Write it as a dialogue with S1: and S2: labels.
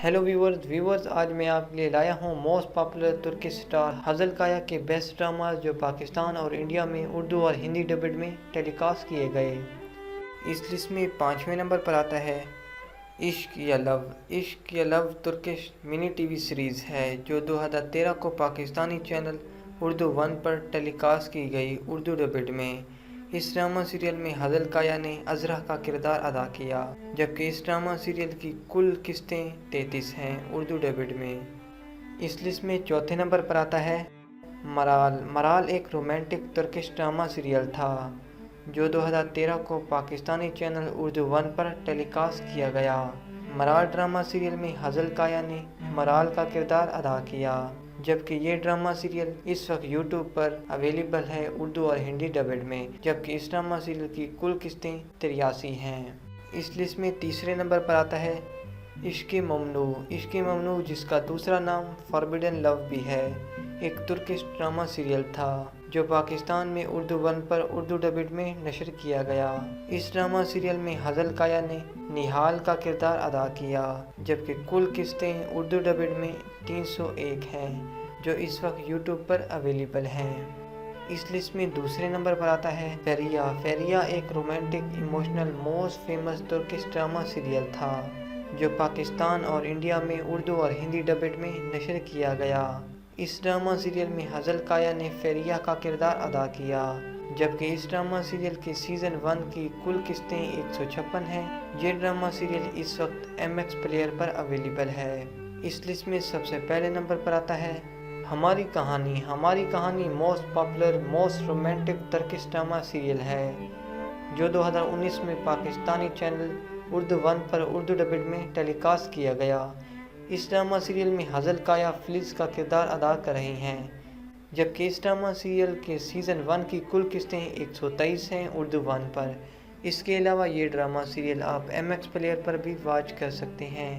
S1: Hello viewers आज मैं आपके लिए लाया हूँ most popular Turkish star hazel काया के बेस्ट ड्रामाज जो पाकिस्तान और इंडिया में उर्दू और हिंदी डबिड में टेलीकास्ट किए गए। इस लिस्ट में 5वें नंबर पर आता है इश्क या लव। इश्क या love Turkish mini TV series है जो 2013 को पाकिस्तानी चैनल उर्दू 1 पर टेलीकास्ट की गई उर्दू डबिड में। इस ड्रामा सीरियल में हज़ल काया ने अज़रा का किरदार अदा किया, जबकि इस ड्रामा सीरियल की कुल किस्तें 33 हैं उर्दू डबिड में। इस लिस्ट में चौथे नंबर पर आता है मराल। मराल एक रोमांटिक तुर्किश ड्रामा सीरियल था जो 2013 को पाकिस्तानी चैनल उर्दू 1 पर टेलीकास्ट किया गया। मराल ड्रामा सीरियल में हज़ल काया ने मराल का किरदार अदा किया, जबकि ये ड्रामा सीरियल इस वक्त यूट्यूब पर अवेलेबल है उर्दू और हिंदी डबिड में, जबकि इस ड्रामा सीरियल की कुल किस्तें 83 हैं। इस लिस्ट में तीसरे नंबर पर आता है इश्क ममनू। इश्क ममनू जिसका दूसरा नाम फॉरबिडन लव भी है, एक तुर्किश ड्रामा सीरियल था जो पाकिस्तान में उर्दू 1 पर उर्दू डबिड में नशर किया गया। इस ड्रामा सीरियल में हज़ल काया ने निहाल का किरदार अदा किया, जबकि कुल किस्तें उर्दू डबिड में 301 हैं जो इस वक्त यूट्यूब पर अवेलेबल हैं। इस लिस्ट में दूसरे नंबर पर आता है फेरिया। फेरिया एक romantic emotional most famous Turkish drama serial था जो पाकिस्तान और इंडिया में उर्दू और हिंदी डबिड में नशर किया गया। इस ड्रामा सीरियल में हज़ल काया ने फेरिया का किरदार अदा किया, जबकि इस ड्रामा सीरियल के सीज़न 1 की कुल किस्तें 156 हैं। ये ड्रामा सीरियल इस वक्त MX प्लेयर पर अवेलेबल है। इस लिस्ट में सबसे पहले नंबर पर आता है हमारी कहानी। हमारी कहानी most popular most romantic Turkish drama serial है जो 2019 में पाकिस्तानी चैनल उर्दू 1 पर उर्दू डबिड में टेलीकास्ट किया गया। इस ड्रामा सीरियल में हज़ल काया फिलिज़ का किरदार अदा कर रही हैं, जबकि इस ड्रामा सीरियल के सीज़न 1 की कुल किस्तें 123 हैं उर्दू 1 पर। इसके अलावा ये ड्रामा सीरियल आप MX प्लेयर पर भी वॉच कर सकते हैं।